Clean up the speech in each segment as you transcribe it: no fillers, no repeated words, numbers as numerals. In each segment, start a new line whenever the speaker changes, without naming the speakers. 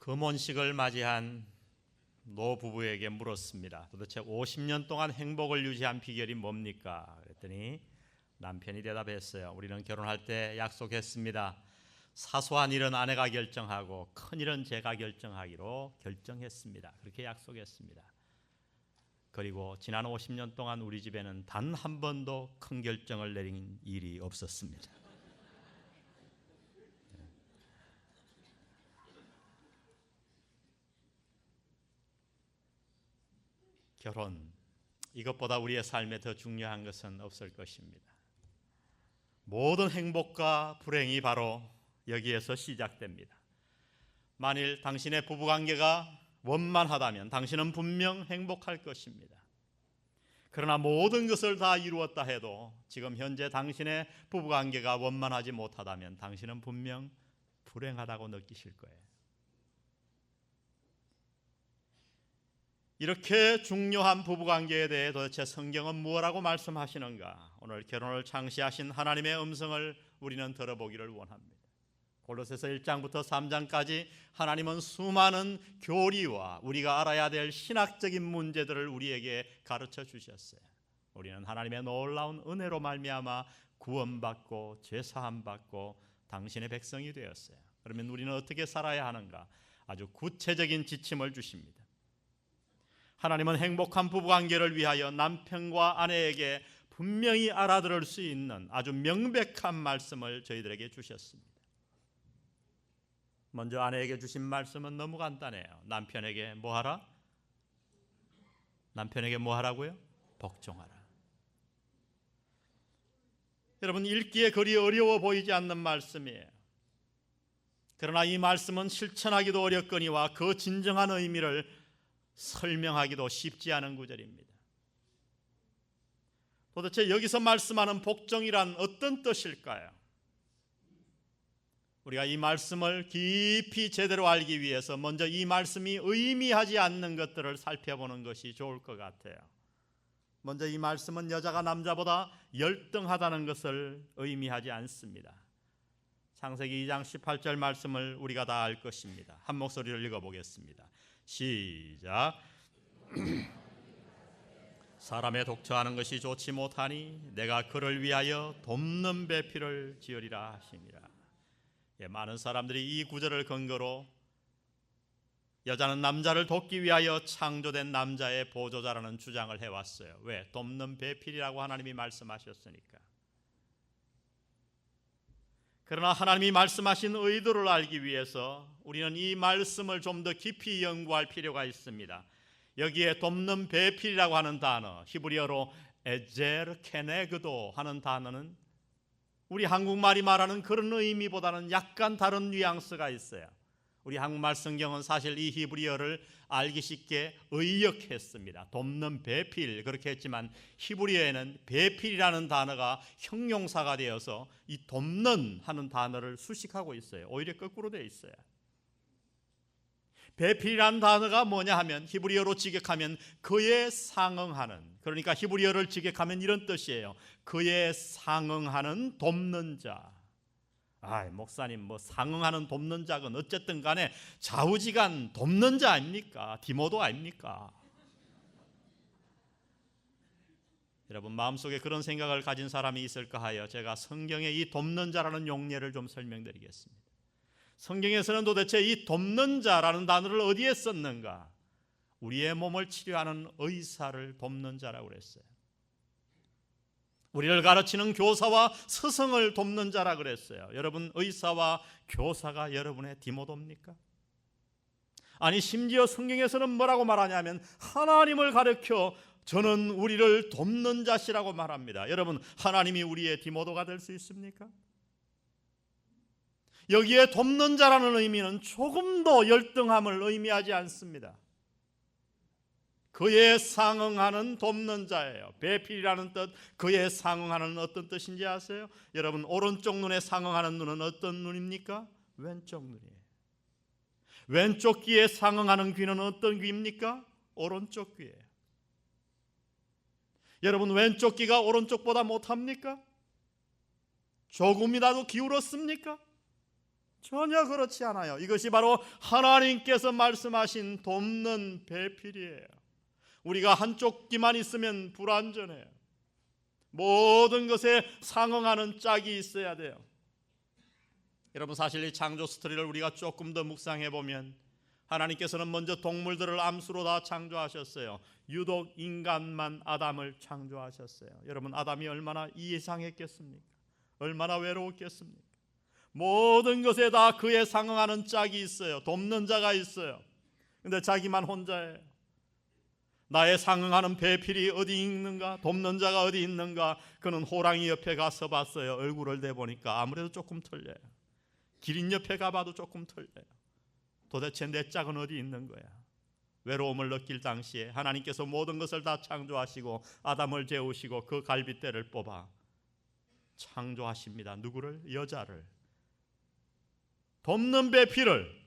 금혼식을 맞이한 노부부에게 물었습니다. 도대체 50년 동안 행복을 유지한 비결이 뭡니까? 그랬더니 남편이 대답했어요. 우리는 결혼할 때 약속했습니다. 사소한 일은 아내가 결정하고 큰 일은 제가 결정하기로 결정했습니다. 그렇게 약속했습니다. 그리고 지난 50년 동안 우리 집에는 단 한 번도 큰 결정을 내린 일이 없었습니다. 결혼, 이것보다 우리의 삶에 더 중요한 것은 없을 것입니다. 모든 행복과 불행이 바로 여기에서 시작됩니다. 만일 당신의 부부관계가 원만하다면 당신은 분명 행복할 것입니다. 그러나 모든 것을 다 이루었다 해도 지금 현재 당신의 부부관계가 원만하지 못하다면 당신은 분명 불행하다고 느끼실 거예요. 이렇게 중요한 부부관계에 대해 도대체 성경은 무엇라고 말씀하시는가? 오늘 결혼을 창시하신 하나님의 음성을 우리는 들어보기를 원합니다. 골로새서 1장부터 3장까지 하나님은 수많은 교리와 우리가 알아야 될 신학적인 문제들을 우리에게 가르쳐 주셨어요. 우리는 하나님의 놀라운 은혜로 말미암아 구원받고 죄사함 받고 당신의 백성이 되었어요. 그러면 우리는 어떻게 살아야 하는가? 아주 구체적인 지침을 주십니다. 하나님은 행복한 부부관계를 위하여 남편과 아내에게 분명히 알아들을 수 있는 아주 명백한 말씀을 저희들에게 주셨습니다. 먼저 아내에게 주신 말씀은 너무 간단해요. 남편에게 뭐 하라? 남편에게 뭐 하라고요? 복종하라. 여러분, 읽기에 그리 어려워 보이지 않는 말씀이에요. 그러나 이 말씀은 실천하기도 어렵거니와 그 진정한 의미를 설명하기도 쉽지 않은 구절입니다. 도대체 여기서 말씀하는 복종이란 어떤 뜻일까요? 우리가 이 말씀을 깊이 제대로 알기 위해서 먼저 이 말씀이 의미하지 않는 것들을 살펴보는 것이 좋을 것 같아요. 먼저 이 말씀은 여자가 남자보다 열등하다는 것을 의미하지 않습니다. 창세기 2장 18절 말씀을 우리가 다 알 것입니다. 한 목소리를 읽어보겠습니다. 시작. 사람의 독처하는 것이 좋지 못하니 내가 그를 위하여 돕는 배필을 지으리라 하시니라. 많은 사람들이 이 구절을 근거로 여자는 남자를 돕기 위하여 창조된 남자의 보조자라는 주장을 해왔어요. 왜? 돕는 배필이라고 하나님이 말씀하셨으니까. 그러나 하나님이 말씀하신 의도를 알기 위해서 우리는 이 말씀을 좀 더 깊이 연구할 필요가 있습니다. 여기에 돕는 배필이라고 하는 단어, 히브리어로 에제르 케네그도 하는 단어는 우리 한국말이 말하는 그런 의미보다는 약간 다른 뉘앙스가 있어요. 우리 한국말 성경은 사실 이 히브리어를 알기 쉽게 의역했습니다. 돕는 배필 그렇게 했지만 히브리어에는 배필이라는 단어가 형용사가 되어서 이 돕는 하는 단어를 수식하고 있어요. 오히려 거꾸로 되어 있어요. 배필이라는 단어가 뭐냐 하면 히브리어로 직역하면 그에 상응하는, 그러니까 히브리어를 직역하면 이런 뜻이에요. 그에 상응하는 돕는 자. 목사님 뭐 상응하는 돕는 자건 어쨌든 간에 좌우지간 돕는 자 아닙니까? 디모도 아닙니까? 여러분 마음속에 그런 생각을 가진 사람이 있을까 하여 제가 성경의 이 돕는 자라는 용례를 좀 설명드리겠습니다. 성경에서는 도대체 이 돕는 자라는 단어를 어디에 썼는가? 우리의 몸을 치료하는 의사를 돕는 자라고 그랬어요. 우리를 가르치는 교사와 스승을 돕는 자라 그랬어요. 여러분 의사와 교사가 여러분의 디모도입니까? 아니 심지어 성경에서는 뭐라고 말하냐면 하나님을 가르쳐 저는 우리를 돕는 자시라고 말합니다. 여러분 하나님이 우리의 디모도가 될 수 있습니까? 여기에 돕는 자라는 의미는 조금 더 열등함을 의미하지 않습니다. 그에 상응하는 돕는 자예요. 배필이라는 뜻, 그에 상응하는 어떤 뜻인지 아세요? 여러분 오른쪽 눈에 상응하는 눈은 어떤 눈입니까? 왼쪽 눈이에요. 왼쪽 귀에 상응하는 귀는 어떤 귀입니까? 오른쪽 귀예요. 여러분 왼쪽 귀가 오른쪽보다 못합니까? 조금이라도 기울었습니까? 전혀 그렇지 않아요. 이것이 바로 하나님께서 말씀하신 돕는 배필이에요. 우리가 한쪽 귀만 있으면 불완전해요. 모든 것에 상응하는 짝이 있어야 돼요. 여러분, 사실 이 창조 스토리를 우리가 조금 더 묵상해 보면 하나님께서는 먼저 동물들을 암수로 다 창조하셨어요. 유독 인간만 아담을 창조하셨어요. 여러분, 아담이 얼마나 이상했겠습니까? 얼마나 외로웠겠습니까? 모든 것에 다 그에 상응하는 짝이 있어요. 돕는 자가 있어요. 근데 자기만 혼자예요. 나의 상응하는 배필이 어디 있는가? 돕는 자가 어디 있는가? 그는 호랑이 옆에 가서 봤어요. 얼굴을 대보니까 아무래도 조금 틀려요. 기린 옆에 가봐도 조금 틀려요. 도대체 내 짝은 어디 있는 거야? 외로움을 느낄 당시에 하나님께서 모든 것을 다 창조하시고 아담을 재우시고 그 갈빗대를 뽑아 창조하십니다. 누구를? 여자를. 돕는 배필을.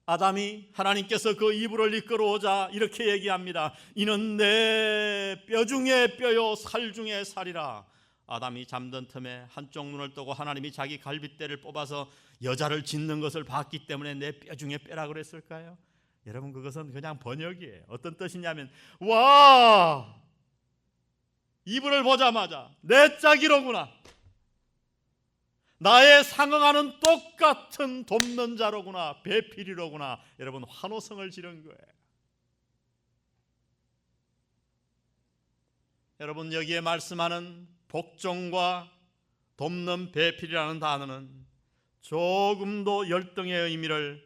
아담이 하나님께서 그 이불을 이끌어오자 이렇게 얘기합니다. 이는 내 뼈 중에 뼈요 살 중에 살이라. 아담이 잠든 틈에 한쪽 눈을 뜨고 하나님이 자기 갈빗대를 뽑아서 여자를 짓는 것을 봤기 때문에 내 뼈 중에 뼈라 그랬을까요? 여러분, 그것은 그냥 번역이에요. 어떤 뜻이냐면, 와, 이불을 보자마자 내 짝이로구나, 나의 상응하는 똑같은 돕는 자로구나, 배필이로구나. 여러분, 환호성을 지른 거예요. 여러분, 여기에 말씀하는 복종과 돕는 배필이라는 단어는 조금도 열등의 의미를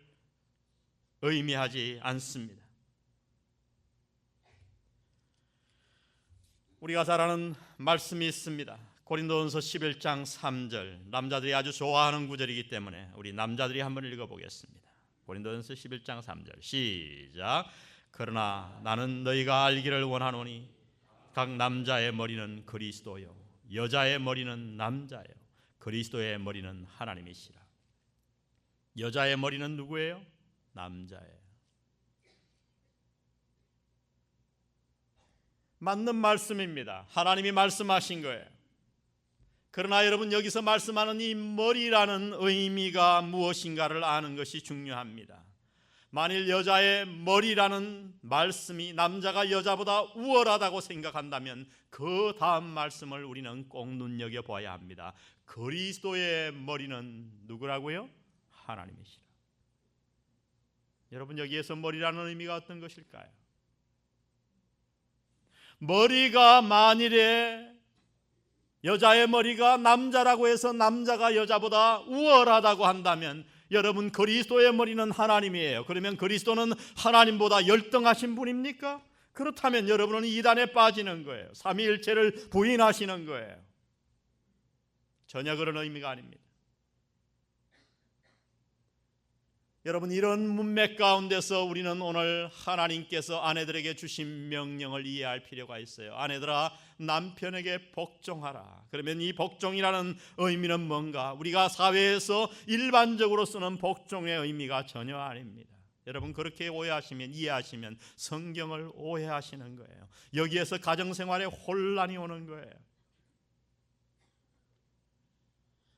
의미하지 않습니다. 우리가 잘 아는 말씀이 있습니다. 고린도전서 11장 3절, 남자들이 아주 좋아하는 구절이기 때문에 우리 남자들이 한번 읽어보겠습니다. 고린도전서 11장 3절 시작. 그러나 나는 너희가 알기를 원하노니 각 남자의 머리는 그리스도요 여자의 머리는 남자요 그리스도의 머리는 하나님이시라. 여자의 머리는 누구예요? 남자예요. 맞는 말씀입니다. 하나님이 말씀하신 거예요. 그러나 여러분, 여기서 말씀하는 이 머리라는 의미가 무엇인가를 아는 것이 중요합니다. 만일 여자의 머리라는 말씀이 남자가 여자보다 우월하다고 생각한다면 그 다음 말씀을 우리는 꼭 눈여겨봐야 합니다. 그리스도의 머리는 누구라고요? 하나님이시라. 여러분, 여기에서 머리라는 의미가 어떤 것일까요? 머리가 만일에 여자의 머리가 남자라고 해서 남자가 여자보다 우월하다고 한다면 여러분, 그리스도의 머리는 하나님이에요. 그러면 그리스도는 하나님보다 열등하신 분입니까? 그렇다면 여러분은 이단에 빠지는 거예요. 삼위일체를 부인하시는 거예요. 전혀 그런 의미가 아닙니다. 여러분, 이런 문맥 가운데서 우리는 오늘 하나님께서 아내들에게 주신 명령을 이해할 필요가 있어요. 아내들아, 남편에게 복종하라. 그러면 이 복종이라는 의미는 뭔가? 우리가 사회에서 일반적으로 쓰는 복종의 의미가 전혀 아닙니다. 여러분, 그렇게 오해하시면, 이해하시면 성경을 오해하시는 거예요. 여기에서 가정생활에 혼란이 오는 거예요.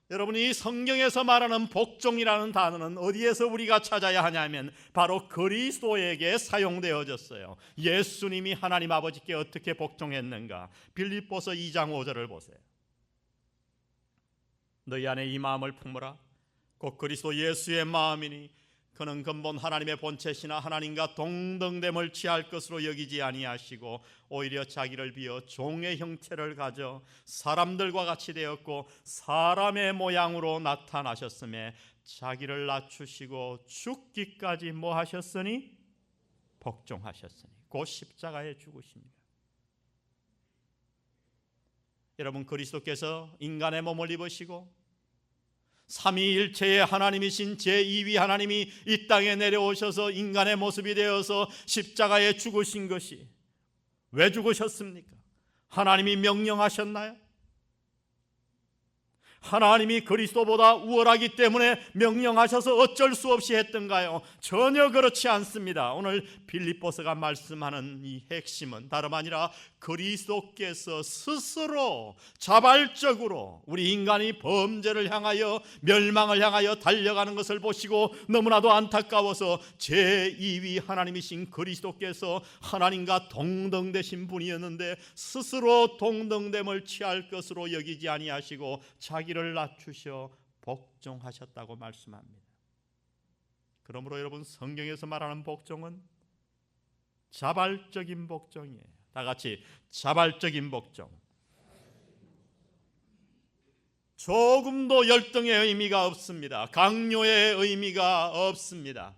여러분, 이 성경에서 말하는 복종이라는 단어는 어디에서 우리가 찾아야 하냐면 바로 그리스도에게 사용되어졌어요. 예수님이 하나님 아버지께 어떻게 복종했는가? 빌립보서 2장 5절을 보세요. 너희 안에 이 마음을 품으라. 곧 그리스도 예수의 마음이니 그는 근본 하나님의 본체시나 하나님과 동등됨을 취할 것으로 여기지 아니하시고 오히려 자기를 비어 종의 형체를 가져 사람들과 같이 되었고 사람의 모양으로 나타나셨음에 자기를 낮추시고 죽기까지 뭐 하셨으니? 복종하셨으니. 곧 십자가에 죽으십니다. 여러분, 그리스도께서 인간의 몸을 입으시고 삼위일체의 하나님이신 제2위 하나님이 이 땅에 내려오셔서 인간의 모습이 되어서 십자가에 죽으신 것이 왜 죽으셨습니까? 하나님이 명령하셨나요? 하나님이 그리스도보다 우월하기 때문에 명령하셔서 어쩔 수 없이 했던가요? 전혀 그렇지 않습니다. 오늘 빌립보서가 말씀하는 이 핵심은 다름 아니라 그리스도께서 스스로 자발적으로 우리 인간이 범죄를 향하여 멸망을 향하여 달려가는 것을 보시고 너무나도 안타까워서 제2위 하나님이신 그리스도께서 하나님과 동등되신 분이었는데 스스로 동등됨을 취할 것으로 여기지 아니하시고 자기를 낮추셔 복종하셨다고 말씀합니다. 그러므로 여러분, 성경에서 말하는 복종은 자발적인 복종이에요. 다 같이 자발적인 복종. 조금도 열등의 의미가 없습니다. 강요의 의미가 없습니다.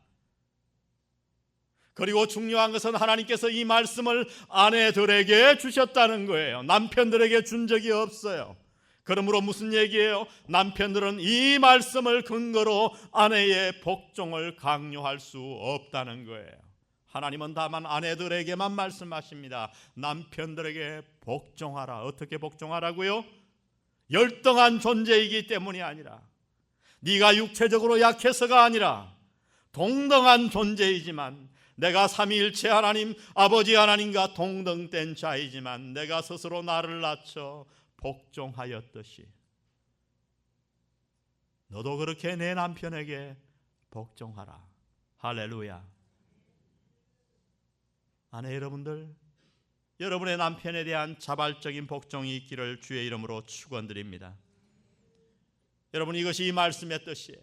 그리고 중요한 것은 하나님께서 이 말씀을 아내들에게 주셨다는 거예요. 남편들에게 준 적이 없어요. 그러므로 무슨 얘기예요? 남편들은 이 말씀을 근거로 아내의 복종을 강요할 수 없다는 거예요. 하나님은 다만 아내들에게만 말씀하십니다. 남편들에게 복종하라. 어떻게 복종하라고요? 열등한 존재이기 때문이 아니라, 네가 육체적으로 약해서가 아니라 동등한 존재이지만, 내가 삼위일체 하나님 아버지 하나님과 동등된 자이지만 내가 스스로 나를 낮춰 복종하였듯이 너도 그렇게 내 남편에게 복종하라. 할렐루야. 아내 여러분들, 여러분의 남편에 대한 자발적인 복종이 있기를 주의 이름으로 축원드립니다. 여러분, 이것이 이 말씀의 뜻이에요.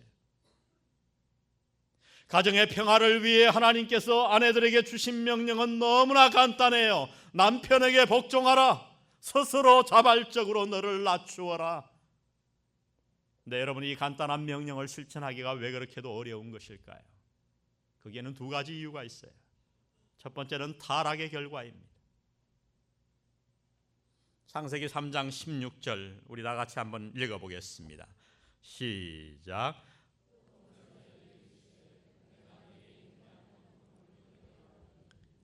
가정의 평화를 위해 하나님께서 아내들에게 주신 명령은 너무나 간단해요. 남편에게 복종하라. 스스로 자발적으로 너를 낮추어라. 근데 여러분, 이 간단한 명령을 실천하기가 왜 그렇게도 어려운 것일까요? 거기에는 두 가지 이유가 있어요. 첫 번째는 타락의 결과입니다. 창세기 3장 16절 우리 다 같이 한번 읽어보겠습니다. 시작.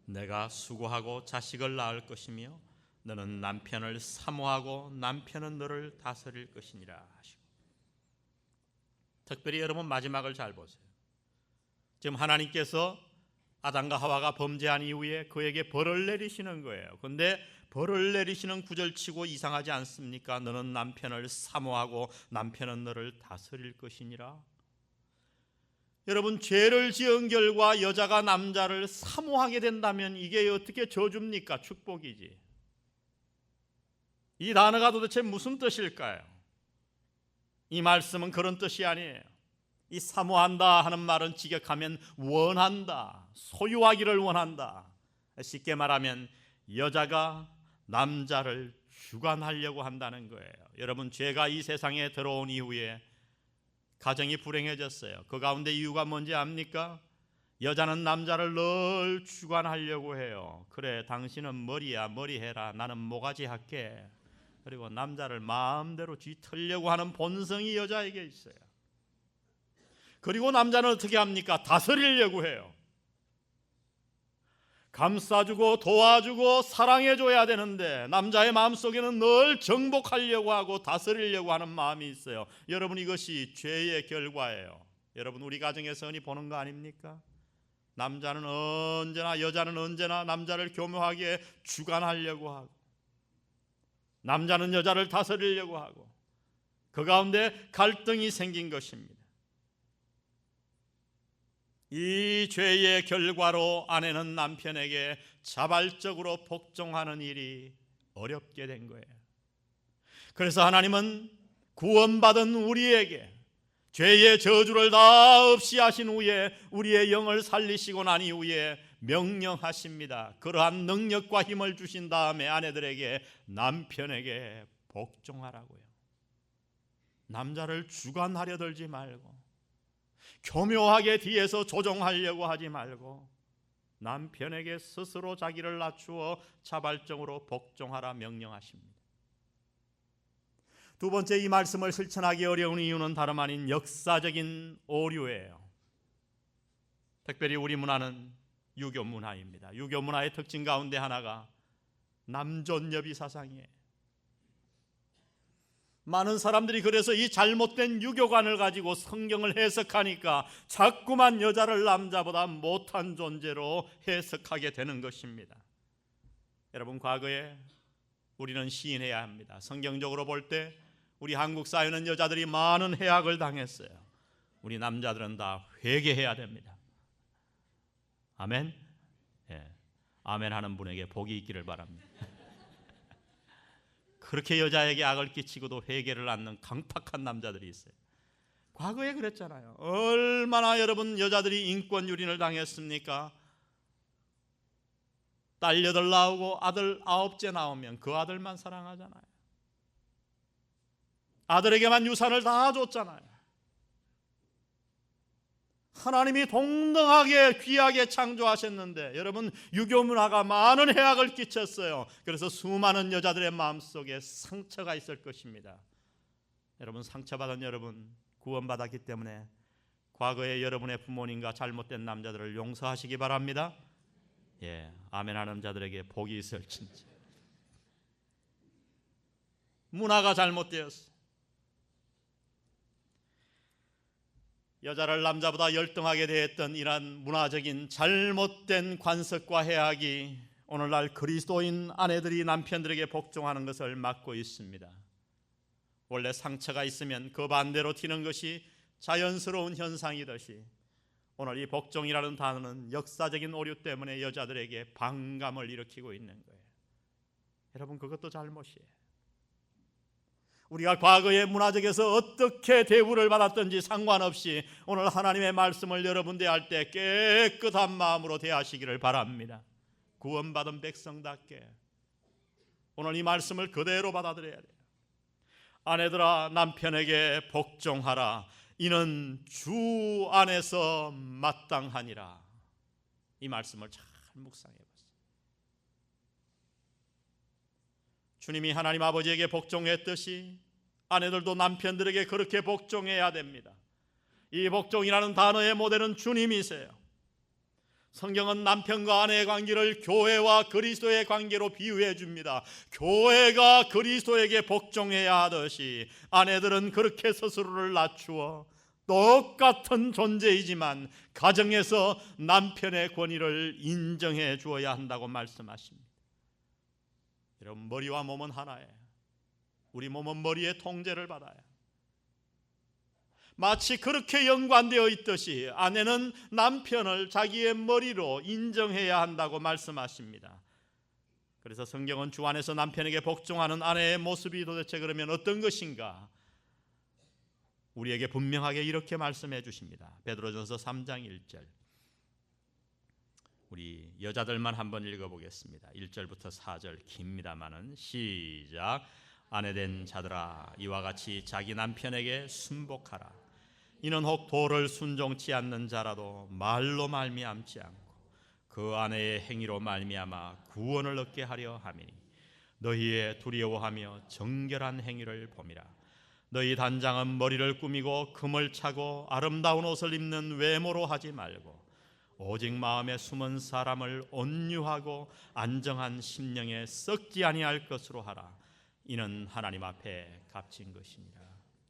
내가 수고하고 자식을 낳을 것이며 너는 남편을 사모하고 남편은 너를 다스릴 것이니라 하시고, 특별히 여러분 마지막을 잘 보세요. 지금 하나님께서 아담과 하와가 범죄한 이후에 그에게 벌을 내리시는 거예요. 그런데 벌을 내리시는 구절치고 이상하지 않습니까? 너는 남편을 사모하고 남편은 너를 다스릴 것이니라. 여러분, 죄를 지은 결과 여자가 남자를 사모하게 된다면 이게 어떻게 저주입니까? 축복이지. 이 단어가 도대체 무슨 뜻일까요? 이 말씀은 그런 뜻이 아니에요. 이 사모한다 하는 말은 직역하면 원한다, 소유하기를 원한다. 쉽게 말하면 여자가 남자를 주관하려고 한다는 거예요. 여러분, 죄가 이 세상에 들어온 이후에 가정이 불행해졌어요. 그 가운데 이유가 뭔지 압니까? 여자는 남자를 늘 주관하려고 해요. 그래, 당신은 머리야, 머리 해라. 나는 모가지 할게. 그리고 남자를 마음대로 뒤틀려고 하는 본성이 여자에게 있어요. 그리고 남자는 어떻게 합니까? 다스리려고 해요. 감싸주고 도와주고 사랑해줘야 되는데 남자의 마음속에는 늘 정복하려고 하고 다스리려고 하는 마음이 있어요. 여러분, 이것이 죄의 결과예요. 여러분, 우리 가정에서 흔히 보는 거 아닙니까? 남자는 언제나, 여자는 언제나 남자를 교묘하게 주관하려고 하고, 남자는 여자를 다스리려고 하고, 그 가운데 갈등이 생긴 것입니다. 이 죄의 결과로 아내는 남편에게 자발적으로 복종하는 일이 어렵게 된 거예요. 그래서 하나님은 구원받은 우리에게 죄의 저주를 다 없이 하신 후에 우리의 영을 살리시고 난 이후에 명령하십니다. 그러한 능력과 힘을 주신 다음에 아내들에게 남편에게 복종하라고요. 남자를 주관하려 들지 말고, 교묘하게 뒤에서 조종하려고 하지 말고 남편에게 스스로 자기를 낮추어 자발적으로 복종하라 명령하십니다. 두 번째, 이 말씀을 실천하기 어려운 이유는 다름 아닌 역사적인 오류예요. 특별히 우리 문화는 유교 문화입니다. 유교 문화의 특징 가운데 하나가 남존여비 사상이에요. 많은 사람들이 그래서 이 잘못된 유교관을 가지고 성경을 해석하니까 자꾸만 여자를 남자보다 못한 존재로 해석하게 되는 것입니다. 여러분, 과거에 우리는 시인해야 합니다. 성경적으로 볼 때 우리 한국 사회는 여자들이 많은 해악을 당했어요. 우리 남자들은 다 회개해야 됩니다. 아멘. 예. 아멘 하는 분에게 복이 있기를 바랍니다. 그렇게 여자에게 악을 끼치고도 회개를 않는 강팍한 남자들이 있어요. 과거에 그랬잖아요. 얼마나 여러분 여자들이 인권 유린을 당했습니까? 딸 8 나오고 아들 9째 나오면 그 아들만 사랑하잖아요. 아들에게만 유산을 다 줬잖아요. 하나님이 동등하게 귀하게 창조하셨는데 여러분, 유교 문화가 많은 해악을 끼쳤어요. 그래서 수많은 여자들의 마음속에 상처가 있을 것입니다. 여러분, 상처받은 여러분, 구원받았기 때문에 과거에 여러분의 부모님과 잘못된 남자들을 용서하시기 바랍니다. 예, 아멘 하는 자들에게 복이 있을진지. 문화가 잘못되었어. 여자를 남자보다 열등하게 대했던 이러한 문화적인 잘못된 관습과 해악이 오늘날 그리스도인 아내들이 남편들에게 복종하는 것을 막고 있습니다. 원래 상처가 있으면 그 반대로 튀는 것이 자연스러운 현상이듯이 오늘 이 복종이라는 단어는 역사적인 오류 때문에 여자들에게 반감을 일으키고 있는 거예요. 여러분, 그것도 잘못이에요. 우리가 과거의 문화적에서 어떻게 대우를 받았든지 상관없이 오늘 하나님의 말씀을 여러분 대할 때 깨끗한 마음으로 대하시기를 바랍니다. 구원받은 백성답게 오늘 이 말씀을 그대로 받아들여야 돼요. 아내들아, 남편에게 복종하라. 이는 주 안에서 마땅하니라. 이 말씀을 잘 묵상해 보세요. 주님이 하나님 아버지에게 복종했듯이 아내들도 남편들에게 그렇게 복종해야 됩니다. 이 복종이라는 단어의 모델은 주님이세요. 성경은 남편과 아내의 관계를 교회와 그리스도의 관계로 비유해 줍니다. 교회가 그리스도에게 복종해야 하듯이 아내들은 그렇게 스스로를 낮추어 똑같은 존재이지만 가정에서 남편의 권위를 인정해 주어야 한다고 말씀하십니다. 여러분, 머리와 몸은 하나예요. 우리 몸은 머리의 통제를 받아요. 마치 그렇게 연관되어 있듯이 아내는 남편을 자기의 머리로 인정해야 한다고 말씀하십니다. 그래서 성경은 주 안에서 남편에게 복종하는 아내의 모습이 도대체 그러면 어떤 것인가? 우리에게 분명하게 이렇게 말씀해 주십니다. 베드로전서 3장 1절. 우리 여자들만 한번 읽어보겠습니다. 1절부터 4절 깁니다마는 시작. 아내된 자들아, 이와 같이 자기 남편에게 순복하라. 이는 혹 도를 순종치 않는 자라도 말로 말미암지 않고 그 아내의 행위로 말미암아 구원을 얻게 하려 함이니 너희의 두려워하며 정결한 행위를 봄이라. 너희 단장은 머리를 꾸미고 금을 차고 아름다운 옷을 입는 외모로 하지 말고 오직 마음에 숨은 사람을 온유하고 안정한 심령에 썩지 아니할 것으로 하라. 이는 하나님 앞에 값진 것이니라.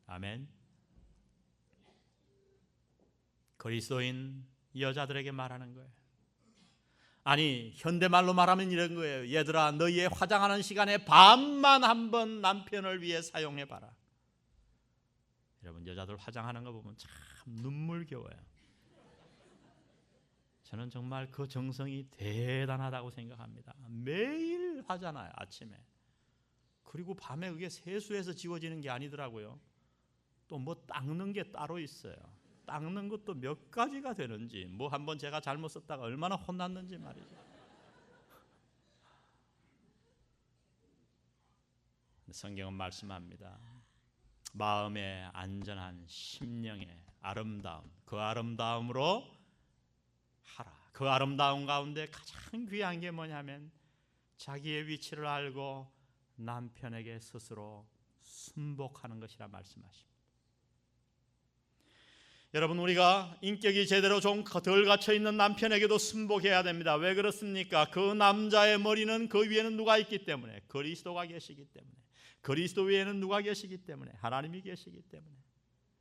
아멘. 그리스도인 여자들에게 말하는 거예요. 아니, 현대말로 말하면 이런 거예요. 얘들아, 너희의 화장하는 시간에 반만 한번 남편을 위해 사용해봐라. 여러분, 여자들 화장하는 거 보면 참 눈물겨워요. 저는 정말 그 정성이 대단하다고 생각합니다. 매일 하잖아요, 아침에. 그리고 밤에 그게 세수해서 지워지는 게 아니더라고요. 또 뭐 닦는 게 따로 있어요. 닦는 것도 몇 가지가 되는지, 뭐 한번 제가 잘못 썼다가 얼마나 혼났는지 말이죠. 성경은 말씀합니다. 마음의 안전한 심령의 아름다움, 그 아름다움으로 하라. 그 아름다움 가운데 가장 귀한 게 뭐냐면 자기의 위치를 알고 남편에게 스스로 순복하는 것이라 말씀하십니다. 여러분, 우리가 인격이 제대로 좀 덜 갇혀 있는 남편에게도 순복해야 됩니다. 왜 그렇습니까? 그 남자의 머리는 그 위에는 누가 있기 때문에, 그리스도가 계시기 때문에, 그리스도 위에는 누가 계시기 때문에, 하나님이 계시기 때문에.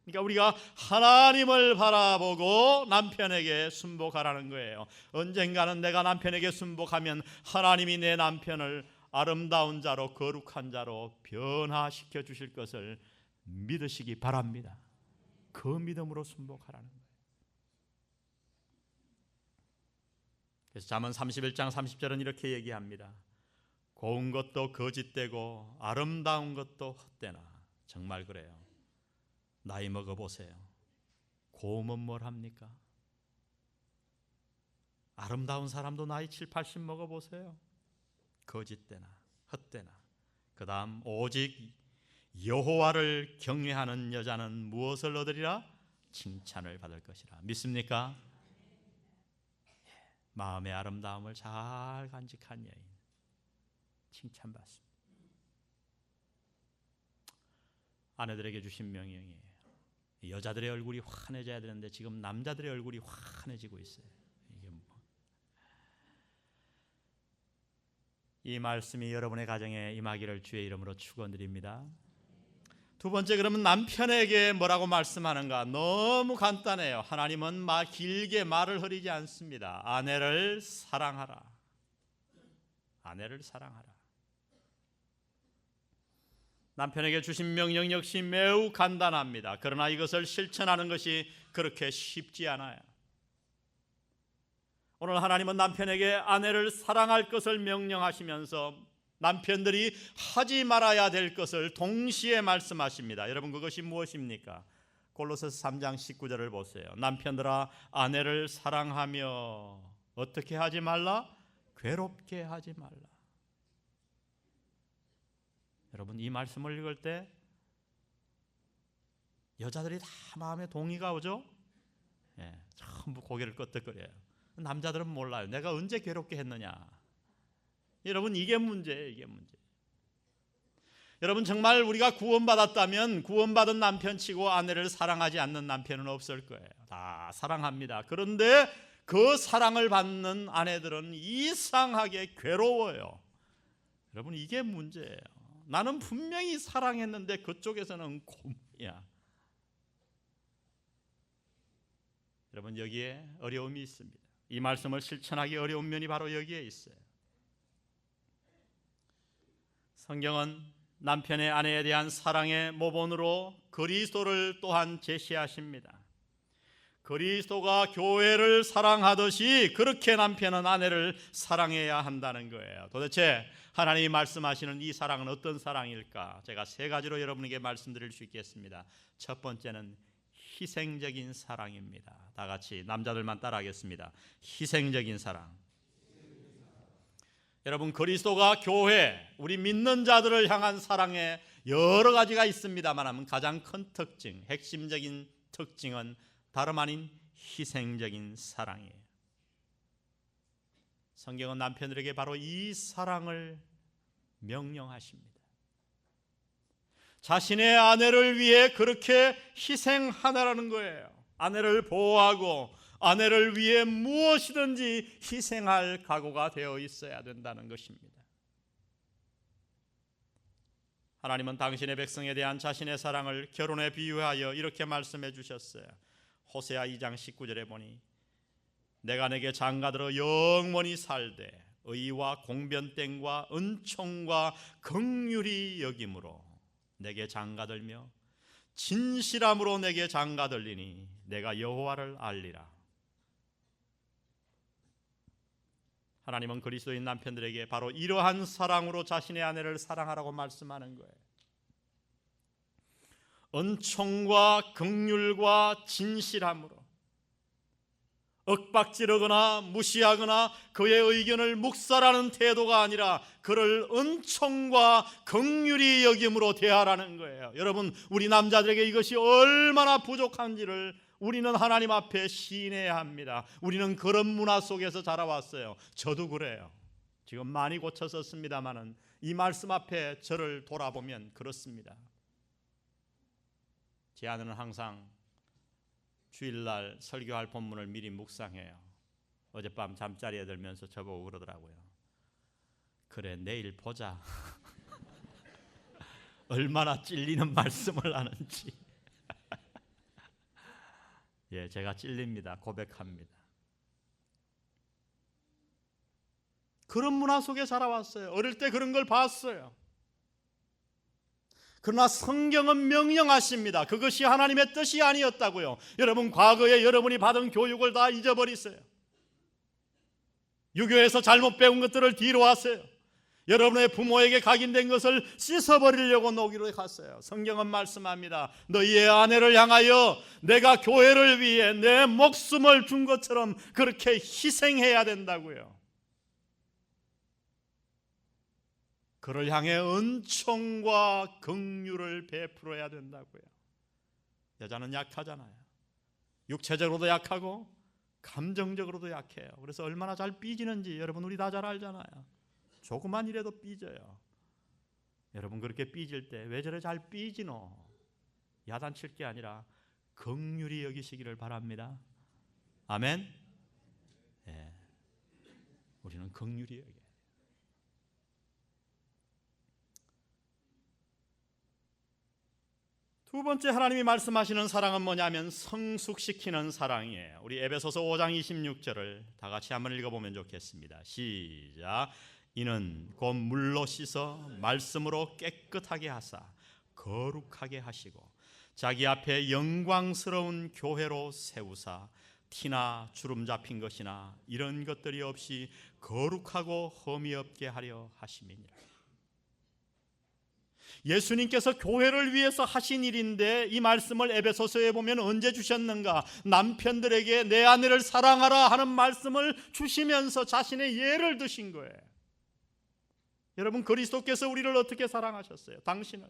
그러니까 우리가 하나님을 바라보고 남편에게 순복하라는 거예요. 언젠가는 내가 남편에게 순복하면 하나님이 내 남편을 아름다운 자로 거룩한 자로 변화시켜 주실 것을 믿으시기 바랍니다. 그 믿음으로 순복하라는 거예요. 그래서 잠언 31장 30절은 이렇게 얘기합니다. 고운 것도 거짓되고 아름다운 것도 헛되나. 정말 그래요. 나이 먹어보세요. 고우면 뭘 합니까? 아름다운 사람도 나이 7, 80 먹어보세요. 거짓되나 헛되나. 그 다음 오직 여호와를 경외하는 여자는 무엇을 얻으리라? 칭찬을 받을 것이라. 믿습니까? 마음의 아름다움을 잘 간직한 여인 칭찬받습니다. 아내들에게 주신 명령이에요. 여자들의 얼굴이 환해져야 되는데 지금 남자들의 얼굴이 환해지고 있어요. 이게 이 말씀이 여러분의 가정에 임하기를 주의 이름으로 축원드립니다. 두 번째, 그러면 남편에게 뭐라고 말씀하는가? 너무 간단해요. 하나님은 길게 말을 흐리지 않습니다. 아내를 사랑하라. 아내를 사랑하라. 남편에게 주신 명령 역시 매우 간단합니다. 그러나 이것을 실천하는 것이 그렇게 쉽지 않아요. 오늘 하나님은 남편에게 아내를 사랑할 것을 명령하시면서 남편들이 하지 말아야 될 것을 동시에 말씀하십니다. 여러분, 그것이 무엇입니까? 골로새서 3장 19절을 보세요. 남편들아 아내를 사랑하며 어떻게 하지 말라? 괴롭게 하지 말라. 여러분, 이 말씀을 읽을 때 여자들이 다 마음에 동의가 오죠? 전부 고개를 끄덕거려요. 남자들은 몰라요. 내가 언제 괴롭게 했느냐. 여러분, 이게 문제예요. 이게 문제. 여러분, 정말 우리가 구원받았다면 구원받은 남편치고 아내를 사랑하지 않는 남편은 없을 거예요. 다 사랑합니다. 그런데 그 사랑을 받는 아내들은 이상하게 괴로워요. 여러분, 이게 문제예요. 나는 분명히 사랑했는데 그쪽에서는 고문이야. 여러분, 여기에 어려움이 있습니다. 이 말씀을 실천하기 어려운 면이 바로 여기에 있어요. 성경은 남편의 아내에 대한 사랑의 모본으로 그리스도를 또한 제시하십니다. 그리스도가 교회를 사랑하듯이 그렇게 남편은 아내를 사랑해야 한다는 거예요. 도대체 하나님이 말씀하시는 이 사랑은 어떤 사랑일까? 제가 세 가지로 여러분에게 말씀드릴 수 있겠습니다. 첫 번째는 희생적인 사랑입니다. 다 같이 남자들만 따라하겠습니다. 희생적인 사랑. 여러분, 그리스도가 교회, 우리 믿는 자들을 향한 사랑에 여러 가지가 있습니다만 가장 큰 특징, 핵심적인 특징은 다름 아닌 희생적인 사랑이에요. 성경은 남편들에게 바로 이 사랑을 명령하십니다. 자신의 아내를 위해 그렇게 희생하라는 거예요. 아내를 보호하고 아내를 위해 무엇이든지 희생할 각오가 되어 있어야 된다는 것입니다. 하나님은 당신의 백성에 대한 자신의 사랑을 결혼에 비유하여 이렇게 말씀해 주셨어요. 호세아 2장 19절에 보니 내가 내게 장가들어 영원히 살되 의와 공변됨과 은총과 긍휼히 여김으로 내게 장가들며 진실함으로 내게 장가들리니 내가 여호와를 알리라. 하나님은 그리스도인 남편들에게 바로 이러한 사랑으로 자신의 아내를 사랑하라고 말씀하는 거예요. 은총과 긍휼과 진실함으로 윽박지르거나 무시하거나 그의 의견을 묵살하는 태도가 아니라 그를 은총과 긍휼히 여김으로 대하라는 거예요. 여러분, 우리 남자들에게 이것이 얼마나 부족한지를 우리는 하나님 앞에 시인해야 합니다. 우리는 그런 문화 속에서 자라왔어요. 저도 그래요. 지금 많이 고쳐졌습니다마는 이 말씀 앞에 저를 돌아보면 그렇습니다. 제 아내는 항상 주일날 설교할 본문을 미리 묵상해요. 어젯밤 잠자리에 들면서 저보고 그러더라고요. 그래, 내일 보자. 얼마나 찔리는 말씀을 하는지. 제가 찔립니다. 고백합니다. 그런 문화 속에 자라왔어요. 어릴 때 그런 걸 봤어요. 그러나 성경은 명령하십니다. 그것이 하나님의 뜻이 아니었다고요. 여러분, 과거에 여러분이 받은 교육을 다 잊어버리세요. 유교에서 잘못 배운 것들을 뒤로 하세요. 여러분의 부모에게 각인된 것을 씻어버리려고 노기로 갔어요. 성경은 말씀합니다. 너희의 아내를 향하여 내가 교회를 위해 내 목숨을 준 것처럼 그렇게 희생해야 된다고요. 그를 향해 은총과 긍휼을 베풀어야 된다고요. 여자는 약하잖아요. 육체적으로도 약하고 감정적으로도 약해요. 그래서 얼마나 잘 삐지는지 여러분 우리 다 잘 알잖아요. 조그만 일에도 삐져요. 여러분 그렇게 삐질 때 왜 저래 잘 삐지노? 야단칠 게 아니라 긍휼히 여기시기를 바랍니다. 아멘. 네. 우리는 긍휼히 여겨요. 두 번째 하나님이 말씀하시는 사랑은 뭐냐면 성숙시키는 사랑이에요. 우리 에베소서 5장 26절을 다 같이 한번 읽어보면 좋겠습니다. 시작. 이는 곧 물로 씻어 말씀으로 깨끗하게 하사 거룩하게 하시고 자기 앞에 영광스러운 교회로 세우사 티나 주름 잡힌 것이나 이런 것들이 없이 거룩하고 흠이 없게 하려 하심이니라. 예수님께서 교회를 위해서 하신 일인데 이 말씀을 에베소서에 보면 언제 주셨는가? 남편들에게 내 아내를 사랑하라 하는 말씀을 주시면서 자신의 예를 드신 거예요. 여러분 그리스도께서 우리를 어떻게 사랑하셨어요? 당신을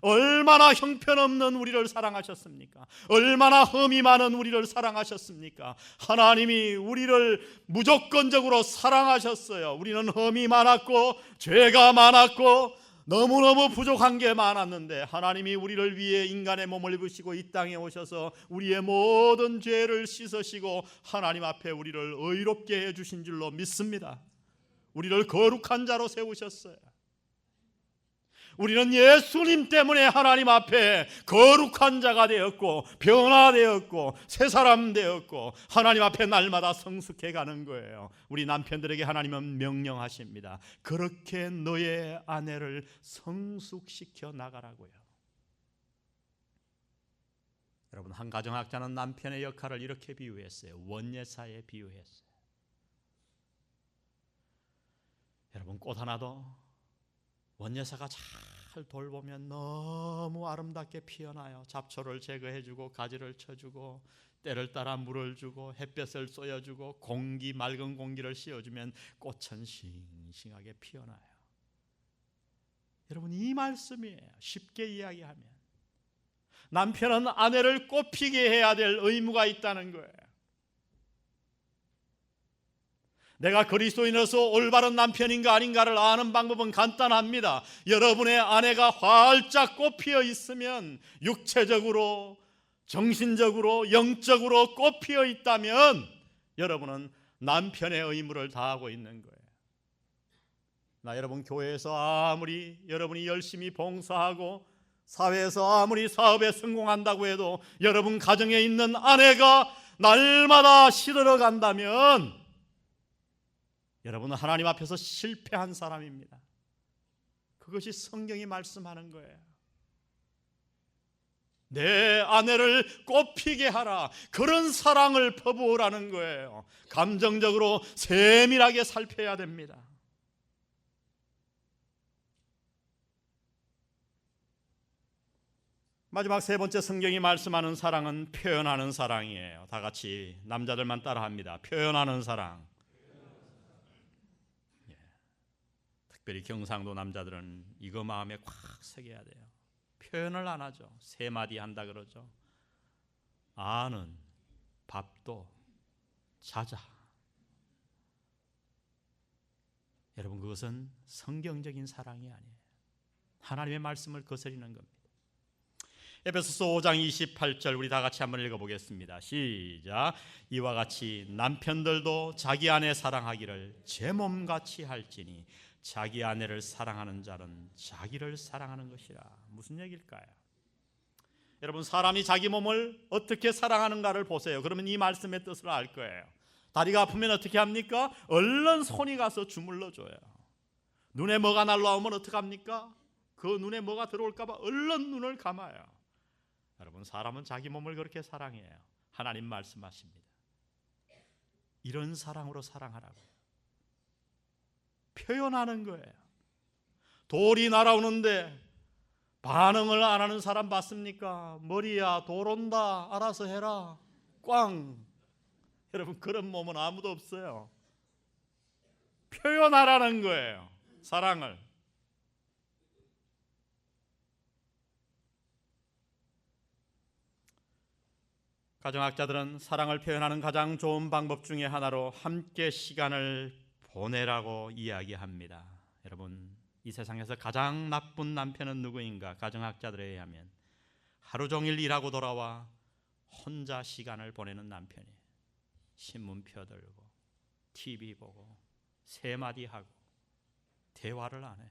얼마나 형편없는 우리를 사랑하셨습니까? 얼마나 흠이 많은 우리를 사랑하셨습니까? 하나님이 우리를 무조건적으로 사랑하셨어요. 우리는 흠이 많았고 죄가 많았고 너무너무 부족한 게 많았는데 하나님이 우리를 위해 인간의 몸을 입으시고 이 땅에 오셔서 우리의 모든 죄를 씻으시고 하나님 앞에 우리를 의롭게 해주신 줄로 믿습니다. 우리를 거룩한 자로 세우셨어요. 우리는 예수님 때문에 하나님 앞에 거룩한 자가 되었고 변화되었고 새 사람 되었고 하나님 앞에 날마다 성숙해 가는 거예요. 우리 남편들에게 하나님은 명령하십니다. 그렇게 너의 아내를 성숙시켜 나가라고요. 여러분 한 가정학자는 남편의 역할을 이렇게 비유했어요. 원예사에 비유했어요. 여러분 꽃 하나도 원예사가 잘 돌보면 너무 아름답게 피어나요. 잡초를 제거해주고 가지를 쳐주고 때를 따라 물을 주고 햇볕을 쏘여주고 맑은 공기를 씌워주면 꽃은 싱싱하게 피어나요. 여러분 이 말씀이에요. 쉽게 이야기하면 남편은 아내를 꽃피게 해야 될 의무가 있다는 거예요. 내가 그리스도인으로서 올바른 남편인가 아닌가를 아는 방법은 간단합니다. 여러분의 아내가 활짝 꽃피어 있으면 육체적으로, 정신적으로, 영적으로 꽃피어 있다면 여러분은 남편의 의무를 다하고 있는 거예요. 여러분 교회에서 아무리 여러분이 열심히 봉사하고 사회에서 아무리 사업에 성공한다고 해도 여러분 가정에 있는 아내가 날마다 시들어 간다면 여러분은 하나님 앞에서 실패한 사람입니다. 그것이 성경이 말씀하는 거예요. 내 아내를 꽃피게 하라. 그런 사랑을 퍼부으라는 거예요. 감정적으로 세밀하게 살펴야 됩니다. 마지막 세 번째 성경이 말씀하는 사랑은 표현하는 사랑이에요. 다 같이 남자들만 따라합니다. 표현하는 사랑. 특별히 경상도 남자들은 이거 마음에 꽉 새겨야 돼요. 표현을 안 하죠. 세 마디 한다 그러죠. 아는, 밥도, 자자. 여러분 그것은 성경적인 사랑이 아니에요. 하나님의 말씀을 거스리는 겁니다. 에베소서 5장 28절 우리 다 같이 한번 읽어보겠습니다. 시작. 이와 같이 남편들도 자기 아내 사랑하기를 제 몸같이 할지니 자기 아내를 사랑하는 자는 자기를 사랑하는 것이라. 무슨 얘기일까요? 여러분, 사람이 자기 몸을 어떻게 사랑하는가를 보세요. 그러면 이 말씀의 뜻을 알 거예요. 다리가 아프면 어떻게 합니까? 얼른 손이 가서 주물러줘요. 눈에 뭐가 날라오면 어떡합니까? 그 눈에 뭐가 들어올까 봐 얼른 눈을 감아요. 여러분, 사람은 자기 몸을 그렇게 사랑해요. 하나님 말씀하십니다. 이런 사랑으로 사랑하라고요. 표현하는 거예요. 돌이 날아오는데 반응을 안 하는 사람 봤습니까? 머리야, 돌 온다, 알아서 해라, 꽝. 여러분, 그런 몸은 아무도 없어요. 표현하라는 거예요, 사랑을. 가정학자들은 사랑을 표현하는 가장 좋은 방법 중에 하나로 함께 시간을 보내라고 이야기합니다. 여러분, 이 세상에서 가장 나쁜 남편은 누구인가? 가정학자들에 의하면 하루 종일 일하고 돌아와 혼자 시간을 보내는 남편이에요. 신문 펴들고 TV 보고 세 마디 하고 대화를 안 해.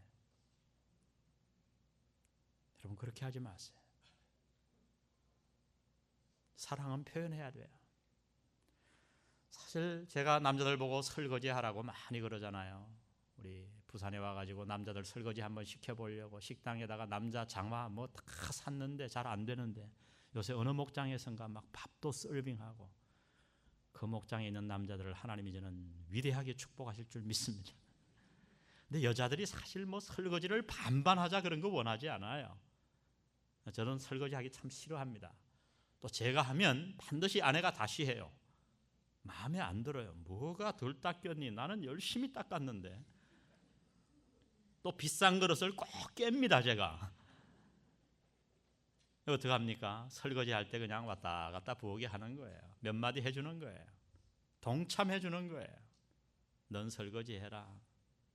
여러분, 그렇게 하지 마세요. 사랑은 표현해야 돼요. 사실 제가 남자들 보고 설거지 하라고 많이 그러잖아요. 우리 부산에 와가지고 남자들 설거지 한번 시켜보려고 식당에다가 남자 장화 뭐 다 샀는데 잘 안 되는데, 요새 어느 목장에선가 막 밥도 서빙하고, 그 목장에 있는 남자들을 하나님이 저는 위대하게 축복하실 줄 믿습니다. 근데 여자들이 사실 뭐 설거지를 반반하자 그런 거 원하지 않아요. 저는 설거지하기 참 싫어합니다. 또 제가 하면 반드시 아내가 다시 해요. 마음에 안 들어요. 뭐가 덜 닦였니? 나는 열심히 닦았는데. 또 비싼 그릇을 꼭 깹니다, 제가. 어떻게 합니까? 설거지 할 때 그냥 왔다 갔다 부엌에 하는 거예요. 몇 마디 해주는 거예요. 동참해 주는 거예요. 넌 설거지 해라,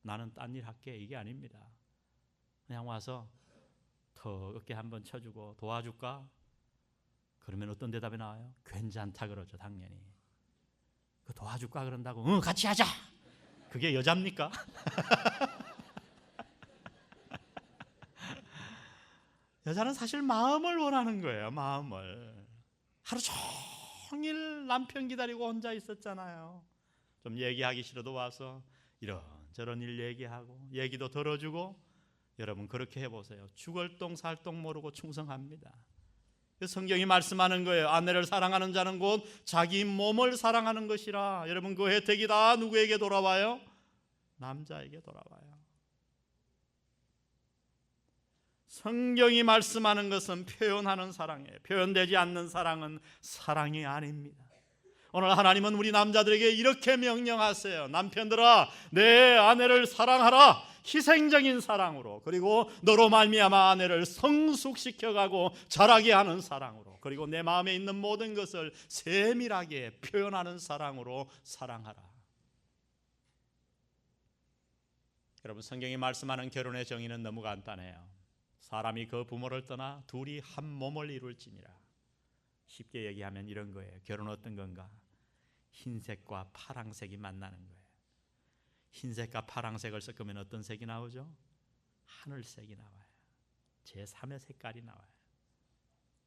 나는 딴 일 할게, 이게 아닙니다. 그냥 와서 더 어깨 한번 쳐주고 도와줄까? 그러면 어떤 대답이 나와요? 괜찮다 그러죠, 당연히. 그 도와줄까 그런다고 같이 하자, 그게 여자입니까? 여자는 사실 마음을 원하는 거예요. 마음을. 하루 종일 남편 기다리고 혼자 있었잖아요. 좀 얘기하기 싫어도 와서 이런저런 일 얘기하고 얘기도 들어주고. 여러분, 그렇게 해보세요. 죽을 똥 살 똥 모르고 충성합니다. 성경이 말씀하는 거예요. 아내를 사랑하는 자는 곧 자기 몸을 사랑하는 것이라. 여러분, 그 혜택이 다 누구에게 돌아와요? 남자에게 돌아와요. 성경이 말씀하는 것은 표현하는 사랑이에요. 표현되지 않는 사랑은 사랑이 아닙니다. 오늘 하나님은 우리 남자들에게 이렇게 명령하세요. 남편들아, 내 아내를 사랑하라. 희생적인 사랑으로, 그리고 너로 말미암아 아내를 성숙시켜가고 자라게 하는 사랑으로, 그리고 내 마음에 있는 모든 것을 세밀하게 표현하는 사랑으로 사랑하라. 여러분, 성경이 말씀하는 결혼의 정의는 너무 간단해요. 사람이 그 부모를 떠나 둘이 한 몸을 이룰지니라. 쉽게 얘기하면 이런 거예요. 결혼은 어떤 건가? 흰색과 파랑색이 만나는 거예요. 흰색과 파랑색을 섞으면 어떤 색이 나오죠? 하늘색이 나와요. 제3의 색깔이 나와요.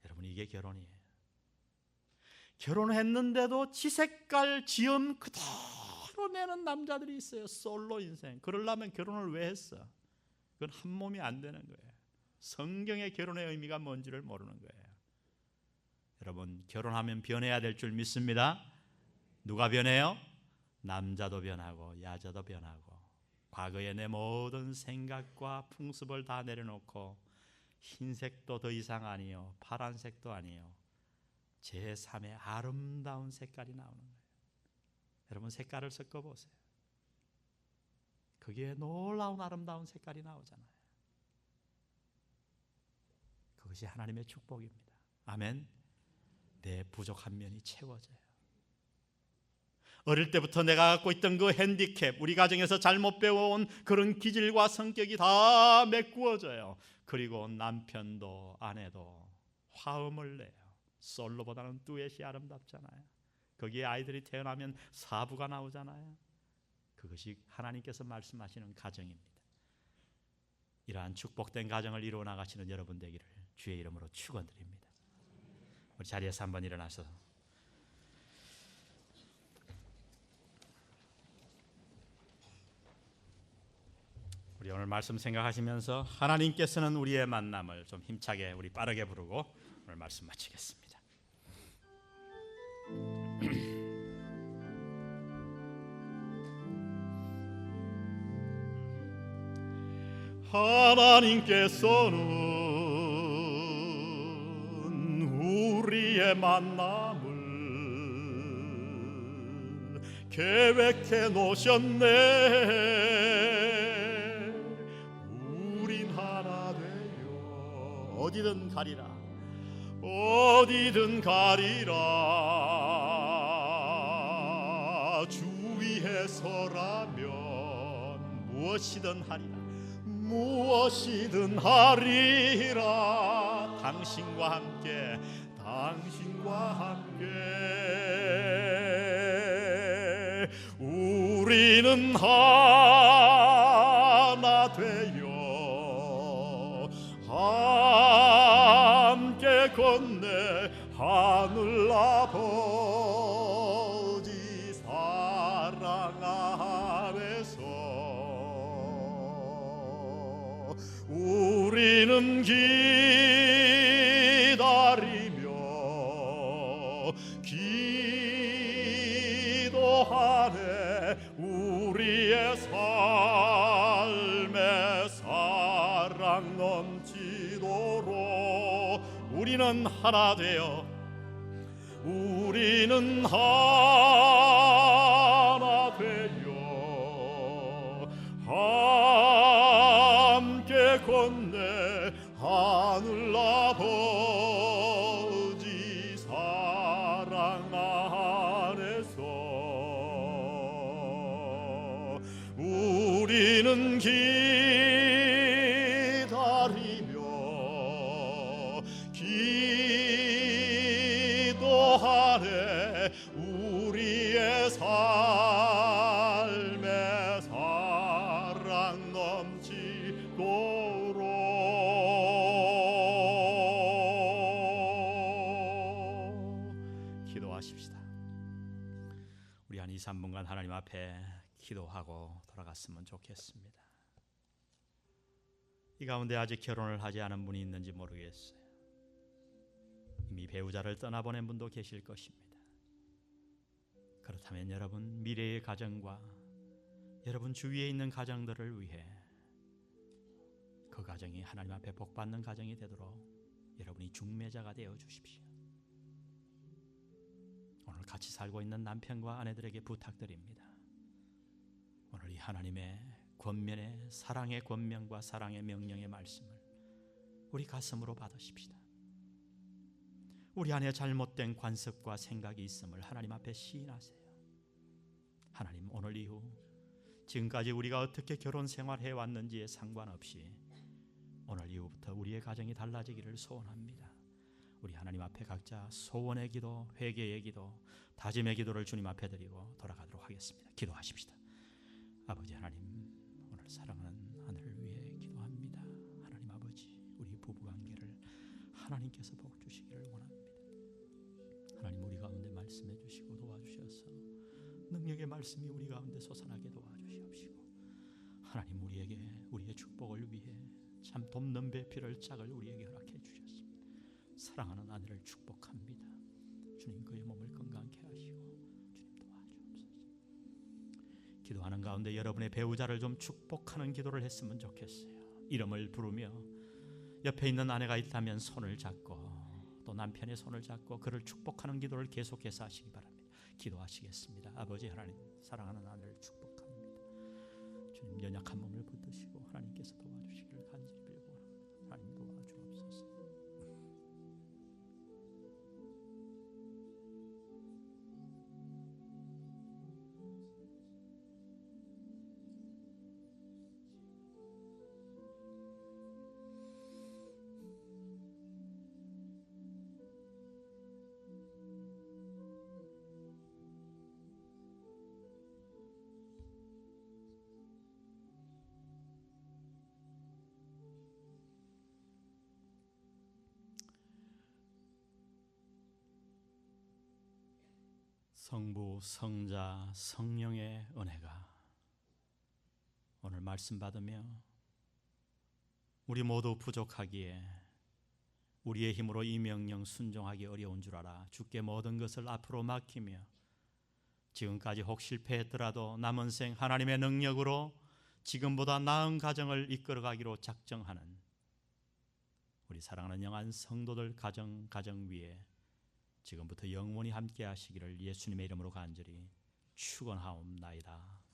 여러분, 이게 결혼이에요. 결혼했는데도 지 색깔 지음 그대로 내는 남자들이 있어요. 솔로 인생. 그러려면 결혼을 왜 했어? 그건 한 몸이 안 되는 거예요. 성경의 결혼의 의미가 뭔지를 모르는 거예요. 여러분, 결혼하면 변해야 될 줄 믿습니다. 누가 변해요? 남자도 변하고 여자도 변하고. 과거의 내 모든 생각과 풍습을 다 내려놓고 흰색도 더 이상 아니요, 파란색도 아니요, 제3의 아름다운 색깔이 나오는 거예요. 여러분, 색깔을 섞어보세요. 그게 놀라운 아름다운 색깔이 나오잖아요. 그것이 하나님의 축복입니다. 아멘. 내 부족한 면이 채워져요. 어릴 때부터 내가 갖고 있던 그 핸디캡, 우리 가정에서 잘못 배워온 그런 기질과 성격이 다 메꾸어져요. 그리고 남편도 아내도 화음을 내요. 솔로보다는 듀엣이 아름답잖아요. 거기에 아이들이 태어나면 사부가 나오잖아요. 그것이 하나님께서 말씀하시는 가정입니다. 이러한 축복된 가정을 이루어 나가시는 여러분 되기를 주의 이름으로 축원드립니다. 우리 자리에서 한번 일어나서 우리 오늘 말씀 생각하시면서 하나님께서는 우리의 만남을 좀 힘차게 우리 빠르게 부르고 오늘 말씀 마치겠습니다. 하나님께서는 우리의 만남을 계획해 놓으셨네. 우린 하나 되어 어디든 가리라, 어디든 가리라. 주 위에 서라면 무엇이든 하리라, 무엇이든 하리라. 당신과 함께, 당신과 함께. 우리는 하나 되어 함께 건네 하늘 아버지 사랑 안에서 우리는 기다리며 기도하네. 우리의 삶에 사랑 넘치도록 우리는 하나 되어, 우리는 하나 되어 함께 건네 하늘 아버지 사랑 안에서 우리는 기다리며 기도하네. 우리의 삶에 사랑 넘치도록 기도하십시다. 우리 한 2-3분간 하나님 앞에 기도하고 돌아갔으면 좋겠습니다. 이 가운데 아직 결혼을 하지 않은 분이 있는지 모르겠어요. 이미 배우자를 떠나보낸 분도 계실 것입니다. 그렇다면 여러분 미래의 가정과 여러분 주위에 있는 가정들을 위해 그 가정이 하나님 앞에 복받는 가정이 되도록 여러분이 중매자가 되어 주십시오. 오늘 같이 살고 있는 남편과 아내들에게 부탁드립니다. 오늘 이 하나님의 권면의 사랑의 권면과 사랑의 명령의 말씀을 우리 가슴으로 받으십시다. 우리 안에 잘못된 관습과 생각이 있음을 하나님 앞에 시인하세요. 하나님, 오늘 이후 지금까지 우리가 어떻게 결혼 생활해 왔는지에 상관없이 오늘 이후부터 우리의 가정이 달라지기를 소원합니다. 우리 하나님 앞에 각자 소원의 기도, 회개의 기도, 다짐의 기도를 주님 앞에 드리고 돌아가도록 하겠습니다. 기도하십시다. 아버지 하나님, 오늘 사랑하는 아내를 위해 기도합니다. 하나님 아버지, 우리 부부관계를 하나님께서 복 주시기를 원합니다. 하나님, 우리 가운데 말씀해 주시고 도와주셔서 능력의 말씀이 우리 가운데 솟아나게 도와주시옵시고, 하나님 우리에게 우리의 축복을 위해 참 돕는 배필을 짝을 우리에게 허락해 주셨습니다. 사랑하는 아내를 축복합니다. 주님, 그의 몸을 건강케 하시고 주님 도와주옵소서. 기도하는 가운데 여러분의 배우자를 좀 축복하는 기도를 했으면 좋겠어요. 이름을 부르며 옆에 있는 아내가 있다면 손을 잡고 또 남편의 손을 잡고 그를 축복하는 기도를 계속해서 하시기 바랍니다. 기도하시겠습니다. 아버지 하나님, 사랑하는 아내를 축복합니다. 주님, 연약한 몸을 붙드시고 하나님께서 도와주시기를 간절히 빌고 하나님 도와주옵소서. 성부, 성자, 성령의 은혜가 오늘 말씀 받으며 우리 모두 부족하기에 우리의 힘으로 이 명령 순종하기 어려운 줄 알아 주께 모든 것을 앞으로 맡기며 지금까지 혹 실패했더라도 남은 생 하나님의 능력으로 지금보다 나은 가정을 이끌어가기로 작정하는 우리 사랑하는 영한 성도들 가정 위에 지금부터 영원히 함께 하시기를 예수님의 이름으로 간절히 축원하옵나이다.